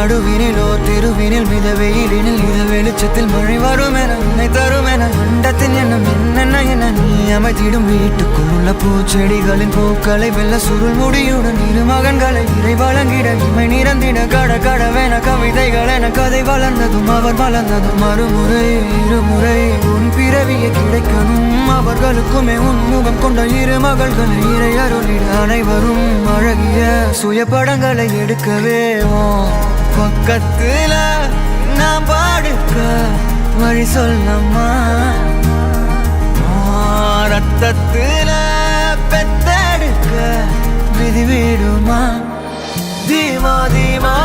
நடுவினிலோ தெருவினில் மித வெயிலினில் இத வெளிச்சத்தில் மழை வரும் என உன்னை தரும் என அண்டத்தின் எண்ணம் என்னென்ன என நீ அமைத்திடும் வீட்டுக்குள்ள பூச்செடிகளின் பூக்களை வெல்ல சுருள் முடியுடன் இரு மகன்களை இறை வழங்கிட இமை நிறந்திட கடவென கவிதைகள் என கதை வளர்ந்ததும் அவர் வளர்ந்ததும் மறுமுறை இருமுறை உன் பிறவியை கிடைக்கணும் அவர்களுக்குமே உன் முகம் கொண்ட இரு மகள்களை இறை அருளிட அனைவரும் அழகிய சுய படங்களை எடுக்கவே பக்கத்துல நாம் பாடுக்க வழி சொல்லம்மா ரத்தத்துல பெத்தெடுக்க விதி விடுமா தீமா தீமா